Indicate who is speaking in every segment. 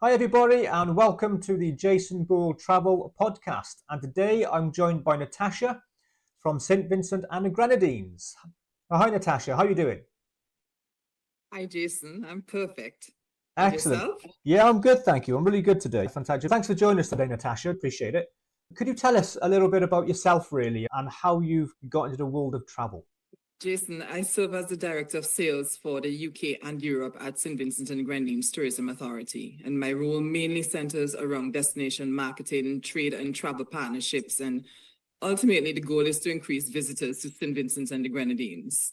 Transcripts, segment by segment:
Speaker 1: Hi everybody and welcome to the Jason Boull Travel Podcast. And today I'm joined by Natasha from St. Vincent and the Grenadines. Hi Natasha, how are you doing?
Speaker 2: Hi, Jason. I'm perfect. And
Speaker 1: Excellent.
Speaker 2: yourself?
Speaker 1: Yeah, I'm good, thank you. I'm really good today. Fantastic. Thanks for joining us today, Natasha. Appreciate it. Could you tell us a little bit about yourself really and how you've got into the world of travel?
Speaker 2: Jason, I serve as the Director of Sales for the UK and Europe at St. Vincent and the Grenadines Tourism Authority. And my role mainly centers around destination marketing, trade and travel partnerships. And ultimately, the goal is to increase visitors to St. Vincent and the Grenadines.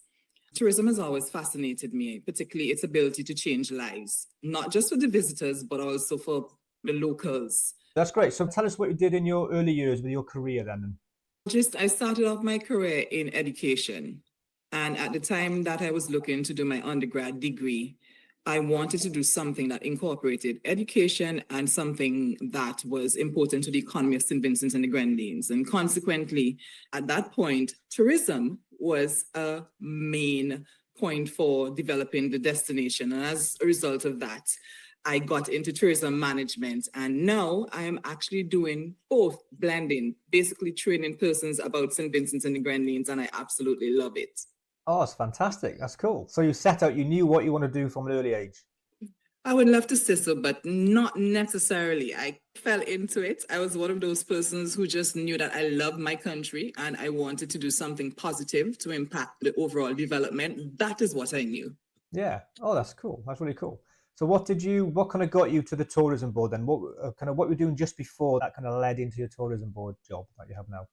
Speaker 2: Tourism has always fascinated me, particularly its ability to change lives, not just for the visitors, but also for the locals.
Speaker 1: That's great. So tell us what you did in your early years with your career then.
Speaker 2: I started off my career in education. And at the time that I was looking to do my undergrad degree, I wanted to do something that incorporated education and something that was important to the economy of St. Vincent and the Grenadines. And consequently, at that point, tourism was a main point for developing the destination. And as a result of that, I got into tourism management, and now I am actually doing both, blending, basically training persons about St. Vincent and the Grenadines, and I absolutely love it.
Speaker 1: Oh, it's fantastic. That's cool. So you set out, you knew what you want to do from an early age.
Speaker 2: I would love to say so, but not necessarily. I fell into it. I was one of those persons who just knew that I loved my country and I wanted to do something positive to impact the overall development. That is what I knew.
Speaker 1: Yeah. Oh, that's cool. That's really cool. So what kind of got you to the tourism board then? What were you doing just before that kind of led into your tourism board job that you have now?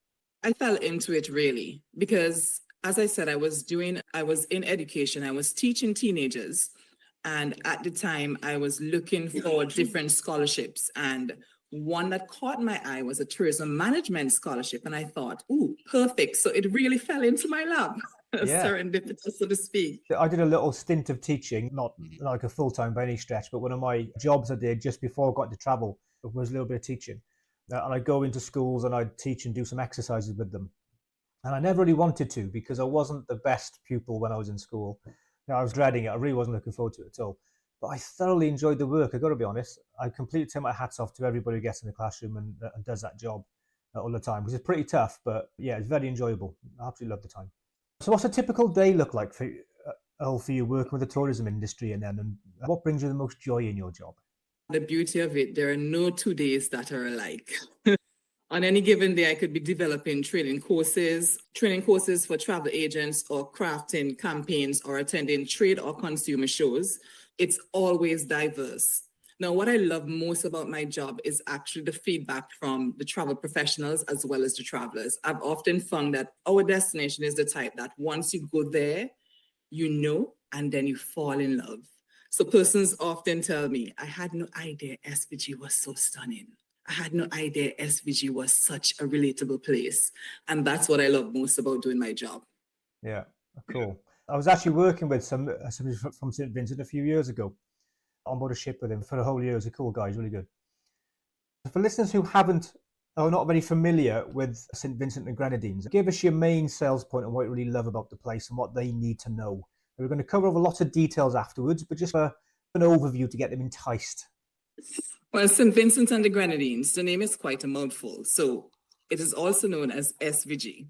Speaker 2: I fell into it really because, as I said, I was in education, I was teaching teenagers. And at the time, I was looking for different scholarships. And one that caught my eye was a tourism management scholarship. And I thought, ooh, perfect. So it really fell into my lap,
Speaker 1: Yeah.
Speaker 2: serendipitous, so to speak.
Speaker 1: I did a little stint of teaching, not like a full time by any stretch, but one of my jobs I did just before I got into travel was a little bit of teaching. And I'd go into schools and I'd teach and do some exercises with them. And I never really wanted to because I wasn't the best pupil when I was in school. I was dreading it. I really wasn't looking forward to it at all. But I thoroughly enjoyed the work. I got to be honest. I completely take my hats off to everybody who gets in the classroom and does that job all the time, which is pretty tough. But yeah, it's very enjoyable. I absolutely love the time. So, what's a typical day look like for you working with the tourism industry, and what brings you the most joy in your job?
Speaker 2: The beauty of it, there are no 2 days that are alike. On any given day, I could be developing training courses for travel agents or crafting campaigns or attending trade or consumer shows. It's always diverse. Now, what I love most about my job is actually the feedback from the travel professionals as well as the travelers. I've often found that our destination is the type that once you go there, and then you fall in love. So persons often tell me, I had no idea SVG was so stunning. I had no idea SVG was such a relatable place. And that's what I love most about doing my job.
Speaker 1: Yeah, cool. I was actually working with somebody from St. Vincent a few years ago on board a ship with him for a whole year. He was a cool guy. He's really good. For listeners who haven't or not very familiar with St. Vincent and Grenadines, give us your main sales point and what you really love about the place and what they need to know. We're going to cover over lots of details afterwards, but just for an overview to get them enticed.
Speaker 2: Well, St. Vincent and the Grenadines, the name is quite a mouthful. So it is also known as SVG.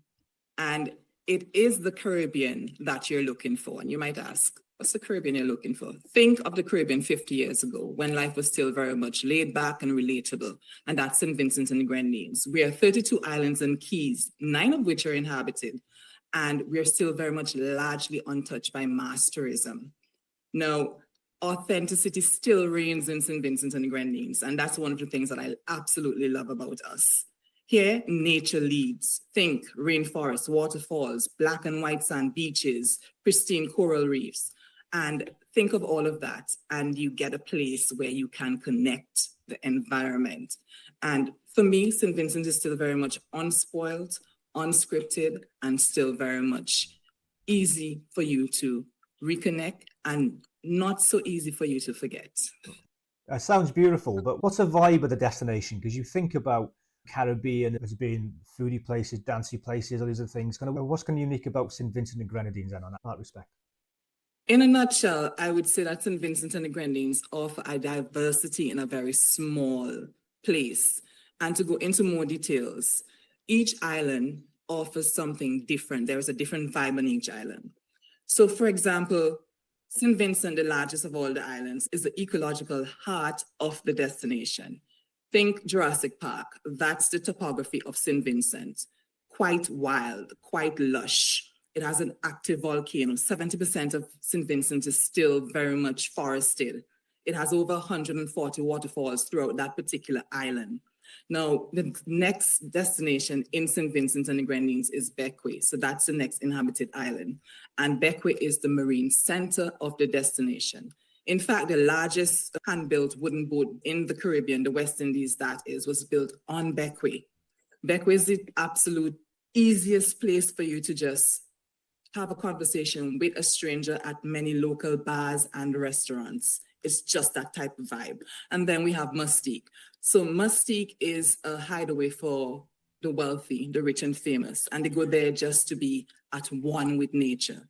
Speaker 2: And it is the Caribbean that you're looking for. And you might ask, what's the Caribbean you're looking for? Think of the Caribbean 50 years ago when life was still very much laid back and relatable. And that's St. Vincent and the Grenadines. We are 32 islands and keys, 9 of which are inhabited. And we're still very much largely untouched by mass tourism. Now, authenticity still reigns in St. Vincent and the Grenadines. And that's one of the things that I absolutely love about us. Here, nature leads. Think rainforests, waterfalls, black and white sand beaches, pristine coral reefs. And think of all of that, and you get a place where you can connect the environment. And for me, St. Vincent is still very much unspoiled, unscripted, and still very much easy for you to reconnect and not so easy for you to forget.
Speaker 1: It sounds beautiful, but what's the vibe of the destination? Because you think about Caribbean as being foodie places, dancey places, all these other things. Kind of what's kind of unique about St. Vincent and Grenadines then on that respect?
Speaker 2: In a nutshell, I would say that St. Vincent and the Grenadines offer a diversity in a very small place. And to go into more details, each island offers something different. There is a different vibe on each island. So, for example, St. Vincent, the largest of all the islands, is the ecological heart of the destination. Think Jurassic Park. That's the topography of St. Vincent. Quite wild, quite lush. It has an active volcano. 70% of St. Vincent is still very much forested. It has over 140 waterfalls throughout that particular island. Now, the next destination in St. Vincent and the Grenadines is Bequia. So that's the next inhabited island. And Bequia is the marine center of the destination. In fact, the largest hand-built wooden boat in the Caribbean, the West Indies, that is, was built on Bequia. Bequia is the absolute easiest place for you to just have a conversation with a stranger at many local bars and restaurants. It's just that type of vibe. And then we have Mustique. So Mustique is a hideaway for the wealthy, the rich and famous, and they go there just to be at one with nature.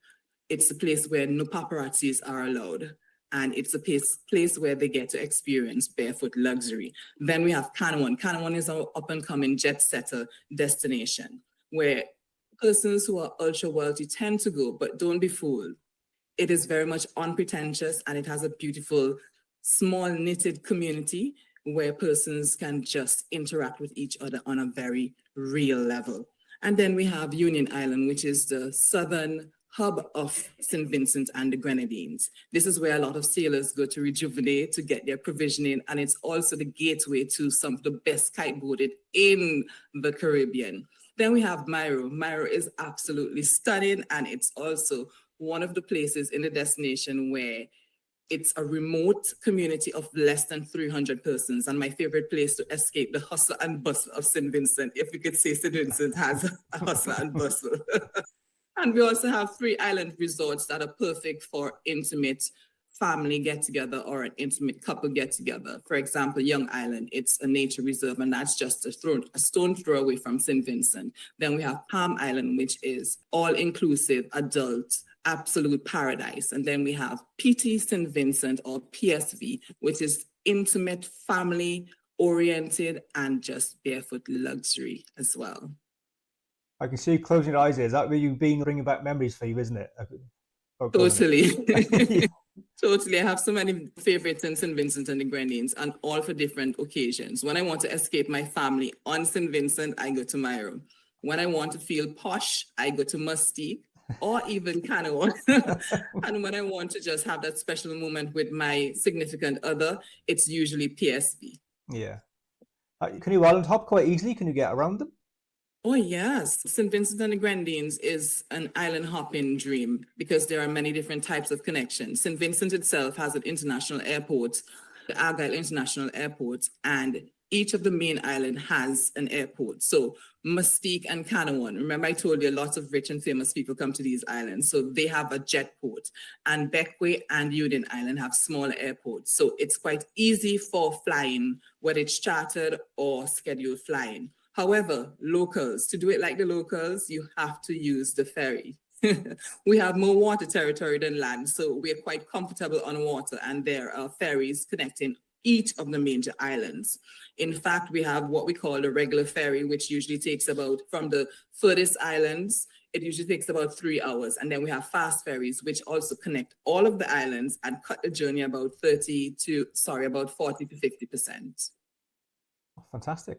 Speaker 2: It's a place where no paparazzis are allowed, and it's a place where they get to experience barefoot luxury. Then we have Canawan. Canawan is our up-and-coming jet-setter destination, where persons who are ultra wealthy tend to go, but don't be fooled. It is very much unpretentious, and it has a beautiful, small knitted community where persons can just interact with each other on a very real level. And then we have Union Island, which is the southern hub of St. Vincent and the Grenadines. This is where a lot of sailors go to rejuvenate, to get their provisioning, and it's also the gateway to some of the best kiteboarded in the Caribbean. Then we have Mairo. Mairo is absolutely stunning, and it's also one of the places in the destination where it's a remote community of less than 300 persons. And my favorite place to escape the hustle and bustle of St. Vincent, if we could say St. Vincent has a hustle and bustle. And we also have 3 island resorts that are perfect for intimate family get-together or an intimate couple get-together. For example, Young Island, it's a nature reserve, and that's just a stone throw away from St. Vincent. Then we have Palm Island, which is all-inclusive, adult, absolute paradise. And then we have PT St. Vincent, or PSV, which is intimate, family-oriented, and just barefoot luxury as well.
Speaker 1: I can see you closing your eyes there. Is that where you've been bringing back memories for you, isn't it?
Speaker 2: Totally. Totally. I have so many favorites in St. Vincent and the Grenadines, and all for different occasions. When I want to escape my family on St. Vincent, I go to Mairo. When I want to feel posh, I go to Mustique or even Canawan. And when I want to just have that special moment with my significant other, it's usually PSB.
Speaker 1: Yeah. Can you island hop quite easily? Can you get around them?
Speaker 2: Oh, yes. St. Vincent and the Grenadines is an island hopping dream because there are many different types of connections. St. Vincent itself has an international airport, the Argyle International Airport, and each of the main island has an airport. So Mustique and Canawan, remember I told you lots of rich and famous people come to these islands. So they have a jet port, and Bequia and Union Island have smaller airports. So it's quite easy for flying, whether it's chartered or scheduled flying. However, locals, to do it like the locals, you have to use the ferry. We have more water territory than land, so we're quite comfortable on water, and there are ferries connecting each of the major islands. In fact, we have what we call the regular ferry, which usually takes about, from the furthest islands, it usually takes about 3 hours. And then we have fast ferries, which also connect all of the islands and cut the journey about 40 to 50%.
Speaker 1: Fantastic.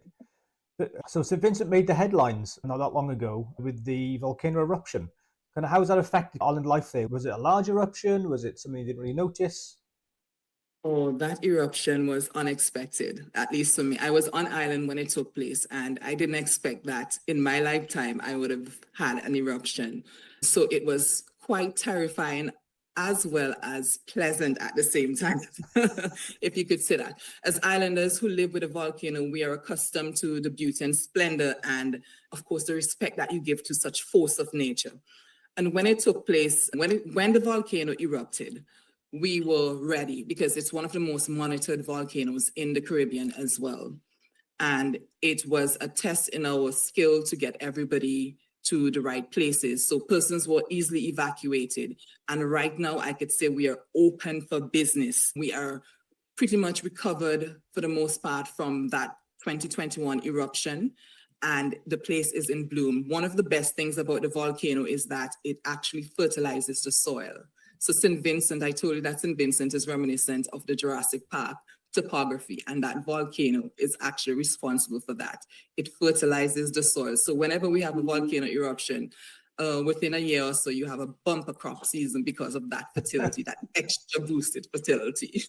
Speaker 1: So St. Vincent made the headlines not that long ago with the volcano eruption. Kind of how has that affected island life there? Was it a large eruption? Was it something you didn't really notice?
Speaker 2: Oh, that eruption was unexpected, at least for me. I was on island when it took place, and I didn't expect that in my lifetime I would have had an eruption. So it was quite terrifying as well as pleasant at the same time, if you could say that. As islanders who live with a volcano, we are accustomed to the beauty and splendor and, of course, the respect that you give to such force of nature. And when it took place, when the volcano erupted, we were ready because it's one of the most monitored volcanoes in the Caribbean as well. And it was a test in our skill to get everybody to the right places. So persons were easily evacuated. And right now, I could say we are open for business. We are pretty much recovered for the most part from that 2021 eruption, and the place is in bloom. One of the best things about the volcano is that it actually fertilizes the soil. So St. Vincent, I told you that St. Vincent is reminiscent of the Jurassic Park topography, and that volcano is actually responsible for that. It fertilizes the soil. So whenever we have a volcano eruption, within a year or so, you have a bumper crop season because of that fertility, that extra boosted fertility.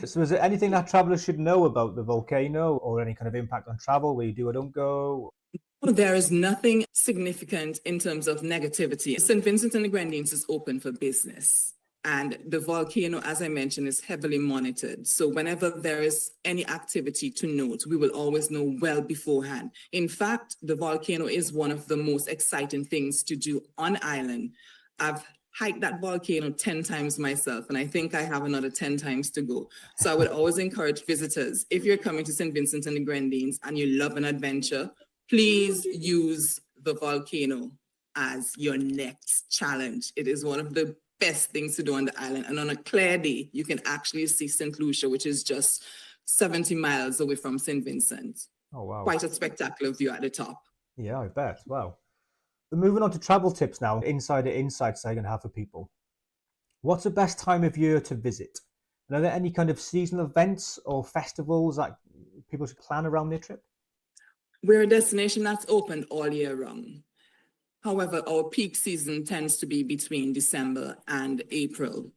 Speaker 1: So is there anything that travelers should know about the volcano, or any kind of impact on travel, where you do or don't go?
Speaker 2: There is nothing significant in terms of negativity. St. Vincent and the Grenadines is open for business. And the volcano, as I mentioned, is heavily monitored. So whenever there is any activity to note, we will always know well beforehand. In fact, the volcano is one of the most exciting things to do on island. I've hiked that volcano 10 times myself, and I think I have another 10 times to go. So I would always encourage visitors, if you're coming to St. Vincent and the Grenadines and you love an adventure, please use the volcano as your next challenge. It is one of the best things to do on the island. And on a clear day, you can actually see St. Lucia, which is just 70 miles away from St. Vincent.
Speaker 1: Oh, wow.
Speaker 2: Quite a spectacular view at the top.
Speaker 1: Yeah, I bet. Wow. But moving on to travel tips now, insider insights they're going to have for people. What's the best time of year to visit? And are there any kind of seasonal events or festivals that people should plan around their trip?
Speaker 2: We're a destination that's open all year round. However, our peak season tends to be between December and April.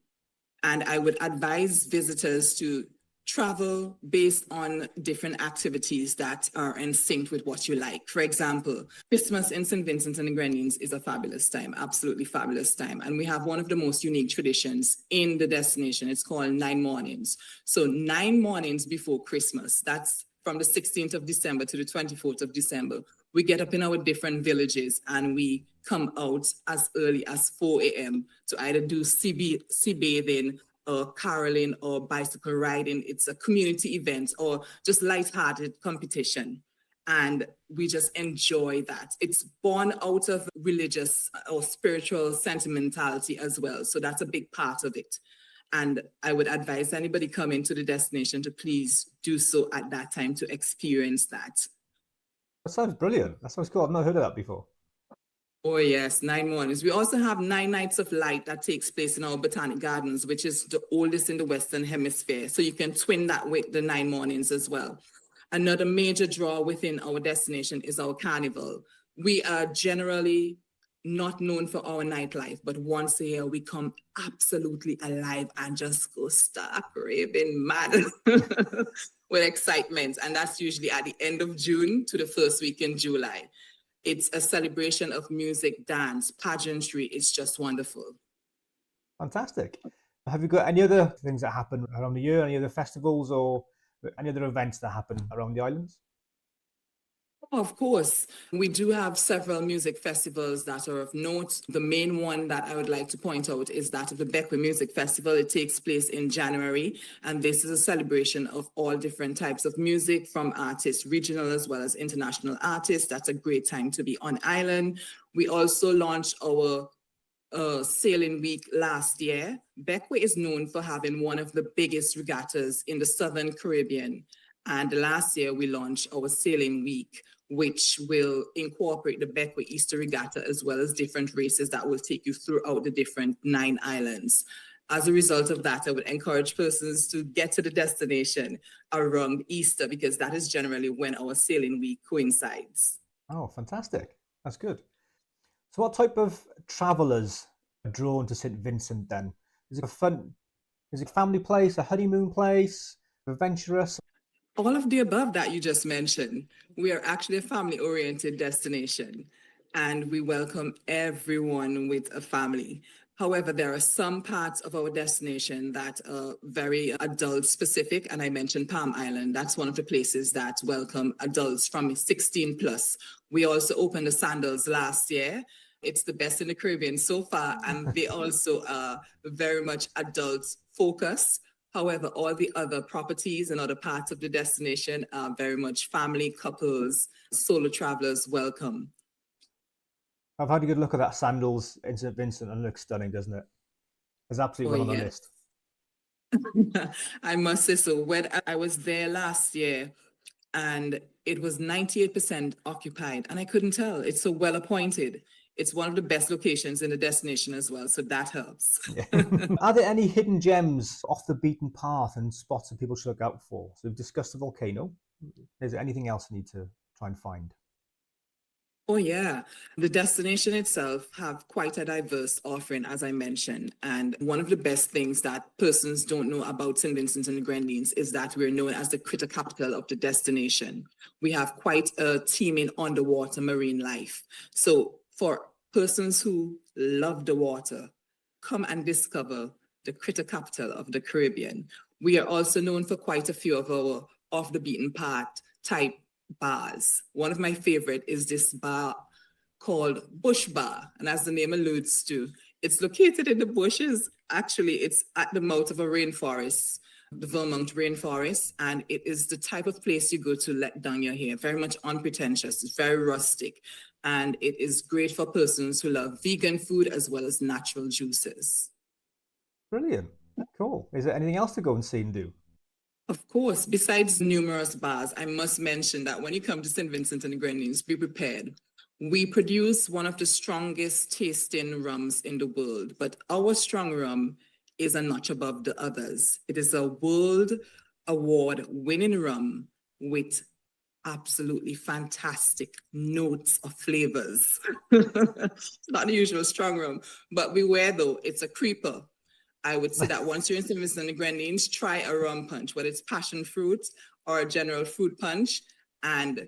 Speaker 2: And I would advise visitors to travel based on different activities that are in sync with what you like. For example, Christmas in St. Vincent and the Grenadines is a fabulous time, absolutely fabulous time. And we have one of the most unique traditions in the destination. It's called 9 mornings. So 9 mornings before Christmas, that's from the 16th of December to the 24th of December, we get up in our different villages and we come out as early as 4 a.m. to either do sea bathing or caroling or bicycle riding. It's a community event or just lighthearted competition. And we just enjoy that. It's born out of religious or spiritual sentimentality as well. So that's a big part of it. And I would advise anybody coming to the destination to please do so at that time to experience that.
Speaker 1: That sounds brilliant. That sounds cool. I've not heard of that before.
Speaker 2: Oh yes, 9 mornings. We also have 9 nights of light that takes place in our Botanic Gardens, which is the oldest in the Western Hemisphere. So you can twin that with the 9 mornings as well. Another major draw within our destination is our carnival. We are generally not known for our nightlife, but once a year we come absolutely alive and just go stark raving mad with excitement. And that's usually at the end of June to the first week in July. It's a celebration of music, dance, pageantry. It's just wonderful.
Speaker 1: Fantastic. Have you got any other things that happen around the year, any other festivals or any other events that happen around the islands?
Speaker 2: Of course, we do have several music festivals that are of note. The main one that I would like to point out is that of the Bequia Music Festival. It takes place in January, and this is a celebration of all different types of music from artists, regional as well as international artists. That's a great time to be on island. We also launched our sailing week last year. Bequia is known for having one of the biggest regattas in the Southern Caribbean. And last year we launched our sailing week, which will incorporate the Bequia Easter Regatta as well as different races that will take you throughout the different 9 islands. As a result of that, I would encourage persons to get to the destination around Easter because that is generally when our sailing week coincides.
Speaker 1: Oh, fantastic. That's good. So what type of travelers are drawn to St. Vincent then? Is it a family place, a honeymoon place, adventurous?
Speaker 2: All of the above that you just mentioned. We are actually a family-oriented destination, and we welcome everyone with a family. However, there are some parts of our destination that are very adult-specific, and I mentioned Palm Island. That's one of the places that welcome adults from 16 plus. We also opened the Sandals last year. It's the best in the Caribbean so far, and they also are very much adult-focused. However, all the other properties and other parts of the destination are very much family, couples, solo travelers welcome.
Speaker 1: I've had a good look at that sandals in St. Vincent and it looks stunning, doesn't it? It's
Speaker 2: Oh,
Speaker 1: absolutely one on the
Speaker 2: yes.
Speaker 1: list.
Speaker 2: I must say so. When I was there last year, and it was 98% occupied, and I couldn't tell. It's so well appointed. It's one of the best locations in the destination as well, so that helps.
Speaker 1: Yeah. Are there any hidden gems off the beaten path and spots that people should look out for? So we've discussed the volcano. Is there anything else I need to try and find?
Speaker 2: Oh yeah, the destination itself have quite a diverse offering, as I mentioned. And one of the best things that persons don't know about St. Vincent and the Grenadines is that we're known as the critter capital of the destination. We have quite a teeming underwater marine life. So for persons who love the water, come and discover the critter capital of the Caribbean. We are also known for quite a few of our off the beaten path type bars. One of my favorite is this bar called Bush Bar. And as the name alludes to, it's located in the bushes. Actually, it's at the mouth of a rainforest, the Vermont rainforest. And it is the type of place you go to let down your hair. Very much unpretentious. It's very rustic. And it is great for persons who love vegan food as well as natural juices.
Speaker 1: Brilliant. Cool. Is there anything else to go and see and do?
Speaker 2: Of course, besides numerous bars, I must mention that when you come to St. Vincent and the Grenadines, be prepared. We produce one of the strongest tasting rums in the world, but our strong rum is a notch above the others. It is a world award winning rum with absolutely fantastic notes of flavors. It's not the usual strong rum, but beware though, it's a creeper. I would say that once you're in St. Vincent and the Grenadines, try a rum punch, whether it's passion fruit or a general fruit punch. And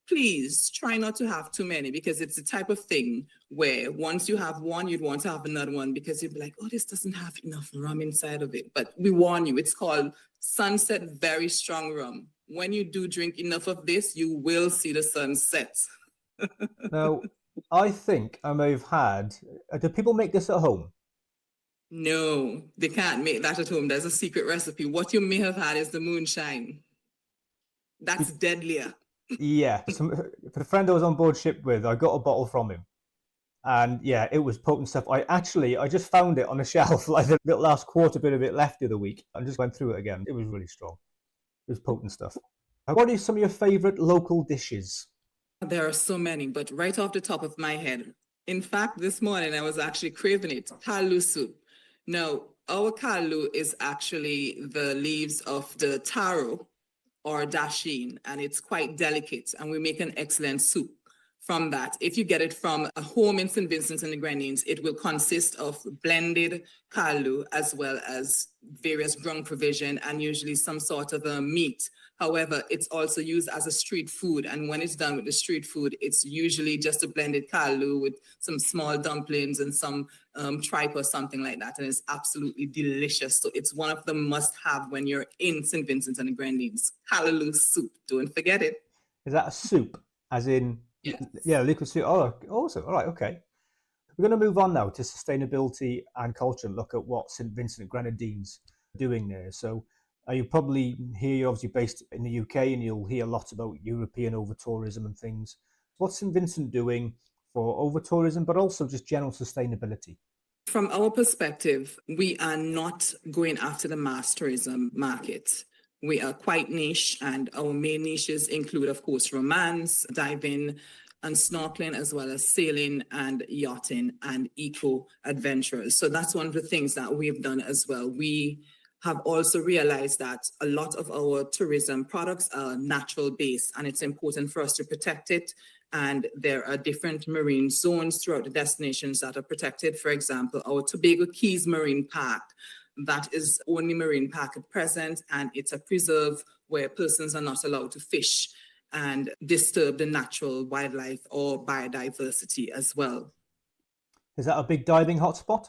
Speaker 2: please try not to have too many because it's the type of thing where once you have one, you'd want to have another one because you'd be like, oh, this doesn't have enough rum inside of it. But we warn you, it's called Sunset Very Strong Rum. When you do drink enough of this, you will see the sunset.
Speaker 1: Now, I think I may have had. Do people make this at home?
Speaker 2: No, they can't make that at home. There's a secret recipe. What you may have had is the moonshine. That's deadlier.
Speaker 1: Yeah. For the friend I was on board ship with, I got a bottle from him. And yeah, it was potent stuff. I just found it on a shelf, like the last quarter bit of it left the other week, and just went through it again. It was really strong. It was potent stuff. What are some of your favorite local dishes?
Speaker 2: There are so many, but right off the top of my head, in fact, this morning I was actually craving it, kalu soup. Now, our kalu is actually the leaves of the taro or dasheen, and it's quite delicate, and we make an excellent soup from that. If you get it from a home in St. Vincent and the Grenadines, it will consist of blended kalu as well as various grung provision and usually some sort of a meat. However, it's also used as a street food. And when it's done with the street food, it's usually just a blended kalu with some small dumplings and some tripe or something like that. And it's absolutely delicious. So it's one of the must have when you're in St. Vincent and the Grenadines. Kalu soup. Don't forget it.
Speaker 1: Is that a soup? As in,
Speaker 2: Yes.
Speaker 1: yeah, liquid soup. Oh, awesome. All right, okay. We're going to move on now to sustainability and culture and look at what St. Vincent and Grenadines are doing there. So you probably hear you're obviously based in the UK and you'll hear lots about European over-tourism and things. What's St. Vincent doing for over-tourism, but also just general sustainability?
Speaker 2: From our perspective, we are not going after the mass tourism market. We are quite niche, and our main niches include, of course, romance, diving, and snorkeling, as well as sailing and yachting and eco adventures. So that's one of the things that we've done as well. We have also realized that a lot of our tourism products are natural based, and it's important for us to protect it. And there are different marine zones throughout the destinations that are protected. For example, our Tobago Cays Marine Park, that is only marine park at present, and it's a preserve where persons are not allowed to fish and disturb the natural wildlife or biodiversity as well.
Speaker 1: Is that a big diving hotspot?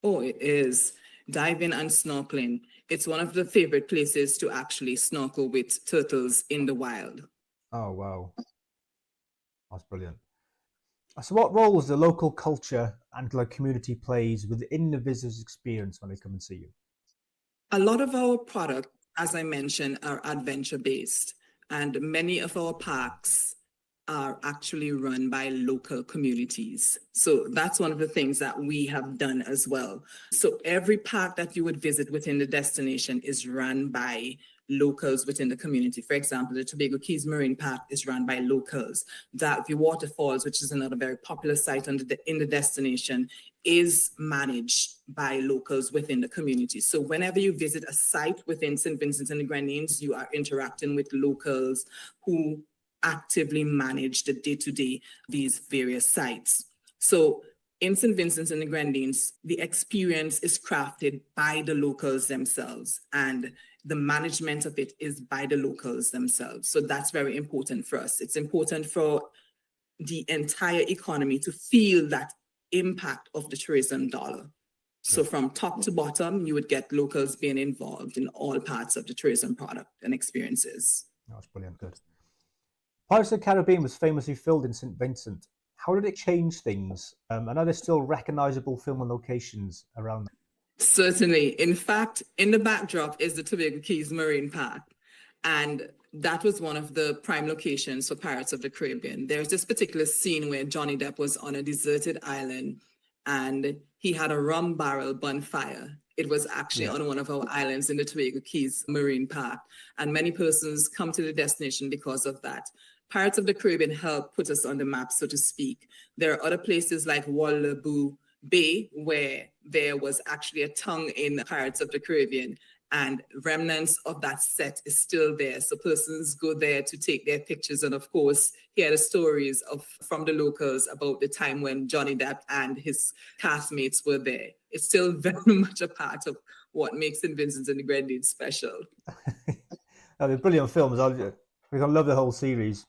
Speaker 2: Oh, it is. Diving and snorkeling. It's one of the favorite places to actually snorkel with turtles in the wild.
Speaker 1: Oh, wow. That's brilliant. So what roles the local culture and like community plays within the visitor's experience when they come and see you?
Speaker 2: A lot of our products, as I mentioned, are adventure based, and many of our parks are actually run by local communities. So that's one of the things that we have done as well. So every park that you would visit within the destination is run by locals within the community. For example, the Tobago Cays Marine Park is run by locals. Darkview Waterfalls, which is another very popular site in the destination, is managed by locals within the community. So whenever you visit a site within St. Vincent and the Grenadines, you are interacting with locals who actively manage the day-to-day these various sites. So in St. Vincent and the Grenadines, the experience is crafted by the locals themselves, and the management of it is by the locals themselves. So that's very important for us. It's important for the entire economy to feel that impact of the tourism dollar. So from top to bottom, you would get locals being involved in all parts of the tourism product and experiences.
Speaker 1: That's brilliant. Good. Pirates of the Caribbean was famously filmed in St. Vincent. How did it change things? And are there still recognizable filming locations around?
Speaker 2: Certainly. In fact, in the backdrop is the Tobago Cays Marine Park. And that was one of the prime locations for Pirates of the Caribbean. There's this particular scene where Johnny Depp was on a deserted island and he had a rum barrel bonfire. It was actually on one of our islands in the Tobago Cays Marine Park. And many persons come to the destination because of that. Pirates of the Caribbean helped put us on the map, so to speak. There are other places like Wallaby Bay, where there was actually a tongue in Pirates of the Caribbean, and remnants of that set is still there. So persons go there to take their pictures and, of course, hear the stories from the locals about the time when Johnny Depp and his castmates were there. It's still very much a part of what makes St. Vincent and the Grenadines special.
Speaker 1: They're brilliant films. I love the whole series.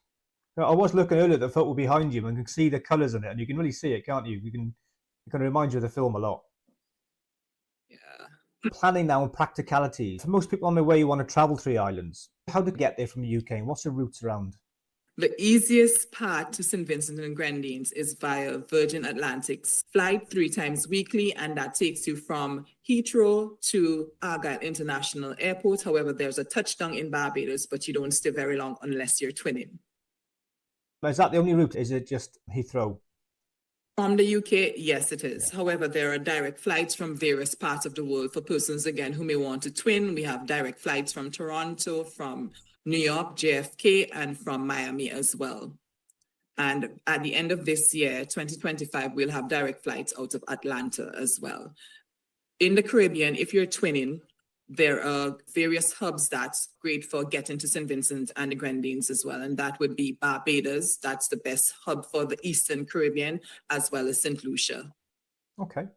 Speaker 1: I was looking earlier at the photo behind you and can see the colours in it, and you can really see it, can't you? It can remind you of the film a lot.
Speaker 2: Yeah.
Speaker 1: Planning now and practicality. For most people on their way who want to travel to the islands, how do they get there from the UK and what's the routes around?
Speaker 2: The easiest part to St. Vincent and Grenadines is via Virgin Atlantic's flight 3 times weekly, and that takes you from Heathrow to Argyle International Airport. However, there's a touchdown in Barbados, but you don't stay very long unless you're twinning.
Speaker 1: Is that the only route? Is it just Heathrow?
Speaker 2: From the UK, yes, it is. Yeah. However, there are direct flights from various parts of the world for persons, again, who may want to twin. We have direct flights from Toronto, from New York, JFK, and from Miami as well. And at the end of this year, 2025, we'll have direct flights out of Atlanta as well. In the Caribbean, if you're twinning, there are various hubs that's great for getting to St. Vincent and the Grenadines as well. And that would be Barbados. That's the best hub for the Eastern Caribbean, as well as St. Lucia.
Speaker 1: Okay.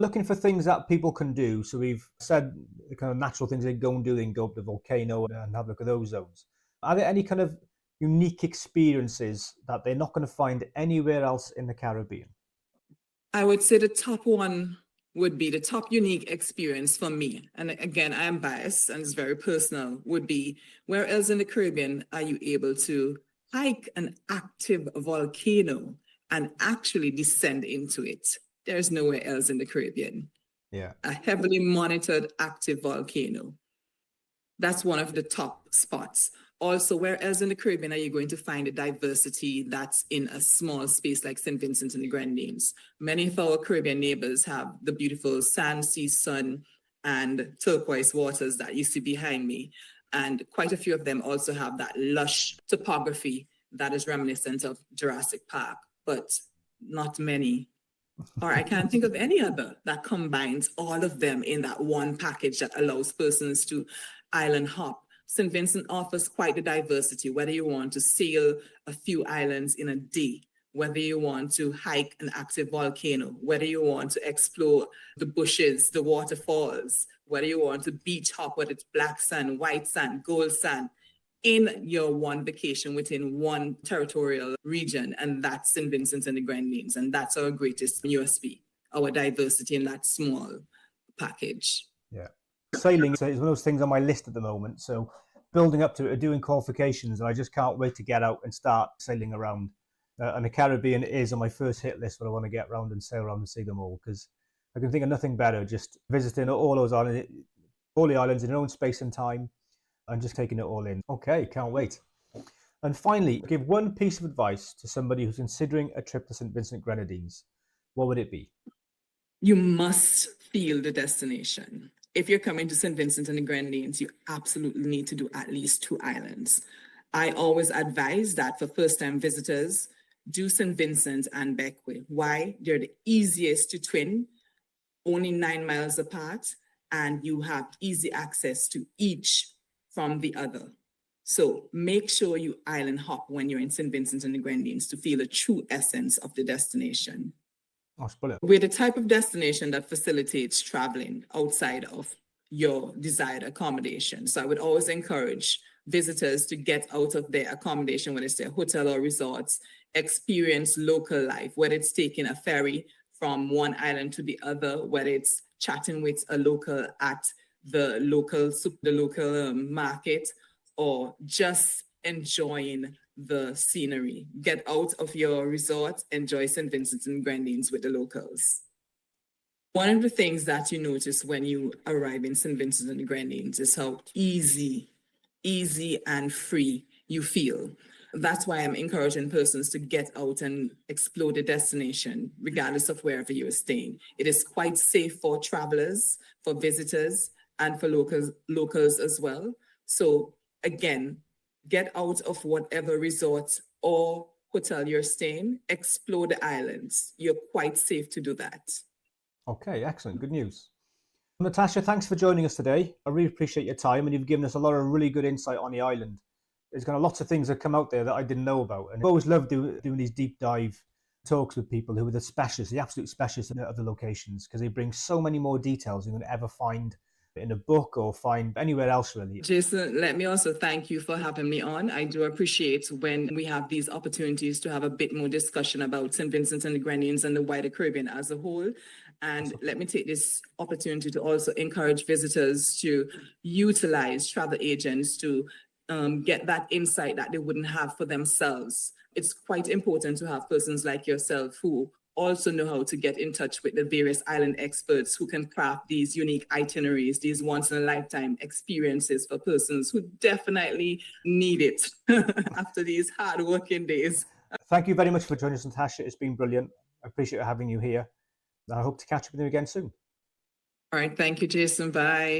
Speaker 1: Looking for things that people can do. So we've said the kind of natural things they go and do. They can go up the volcano and have a look at those zones. Are there any kind of unique experiences that they're not going to find anywhere else in the Caribbean?
Speaker 2: I would say the top one would be the top unique experience for me. And again, I am biased and it's very personal, would be where else in the Caribbean are you able to hike an active volcano and actually descend into it? There's nowhere else in the Caribbean.
Speaker 1: Yeah.
Speaker 2: A heavily monitored active volcano. That's one of the top spots. Also, where else in the Caribbean are you going to find the diversity that's in a small space like St. Vincent and the Grenadines? Many of our Caribbean neighbors have the beautiful sand, sea, sun, and turquoise waters that you see behind me. And quite a few of them also have that lush topography that is reminiscent of Jurassic Park, but not many. Or I can't think of any other that combines all of them in that one package that allows persons to island hop. St. Vincent offers quite the diversity, whether you want to sail a few islands in a day, whether you want to hike an active volcano, whether you want to explore the bushes, the waterfalls, whether you want to beach hop, whether it's black sand, white sand, gold sand, in your one vacation within one territorial region, and that's St. Vincent and the Grenadines, and that's our greatest USP, our diversity in that small package.
Speaker 1: Yeah. Sailing is one of those things on my list at the moment, so building up to it, doing qualifications, and I just can't wait to get out and start sailing around. And the Caribbean is on my first hit list where I want to get around and sail around and see them all, because I can think of nothing better, just visiting all those islands, all the islands in their own space and time, and just taking it all in. Okay, can't wait. And finally, give one piece of advice to somebody who's considering a trip to St. Vincent Grenadines. What would it be?
Speaker 2: You must feel the destination. If you're coming to St. Vincent and the Grenadines, you absolutely need to do at least 2 islands. I always advise that for first-time visitors, do St. Vincent and Bequia. Why? They're the easiest to twin, only 9 miles apart, and you have easy access to each from the other. So make sure you island hop when you're in St. Vincent and the Grenadines to feel the true essence of the destination.
Speaker 1: That's brilliant.
Speaker 2: We're the type of destination that facilitates traveling outside of your desired accommodation. So I would always encourage visitors to get out of their accommodation, whether it's their hotel or resorts, experience local life, whether it's taking a ferry from one island to the other, whether it's chatting with a local at the local market, or just enjoying the scenery. Get out of your resort, enjoy St. Vincent and Grenadines with the locals. One of the things that you notice when you arrive in St. Vincent and Grenadines is how easy and free you feel. That's why I'm encouraging persons to get out and explore the destination, regardless of wherever you're staying. It is quite safe for travelers, for visitors, and for locals as well. So again, get out of whatever resort or hotel you're staying, explore the islands. You're quite safe to do that.
Speaker 1: Okay, excellent. Good news. Natasha, thanks for joining us today. I really appreciate your time, and you've given us a lot of really good insight on the island. There's kind of lots of things that come out there that I didn't know about. And I always love doing these deep dive talks with people who are the specialists, the absolute specialists of the locations, because they bring so many more details you can ever find in a book or find anywhere else, really.
Speaker 2: Jason, let me also thank you for having me on. I do appreciate when we have these opportunities to have a bit more discussion about St. Vincent and the Grenadines and the wider Caribbean as a whole. And let me take this opportunity to also encourage visitors to utilize travel agents to get that insight that they wouldn't have for themselves. It's quite important to have persons like yourself who also know how to get in touch with the various island experts who can craft these unique itineraries, these once-in-a-lifetime experiences for persons who definitely need it after these hard working days.
Speaker 1: Thank you very much for joining us, Natasha. It's been brilliant. I appreciate having you here. I hope to catch up with you again soon.
Speaker 2: All right. Thank you, Jason. Bye.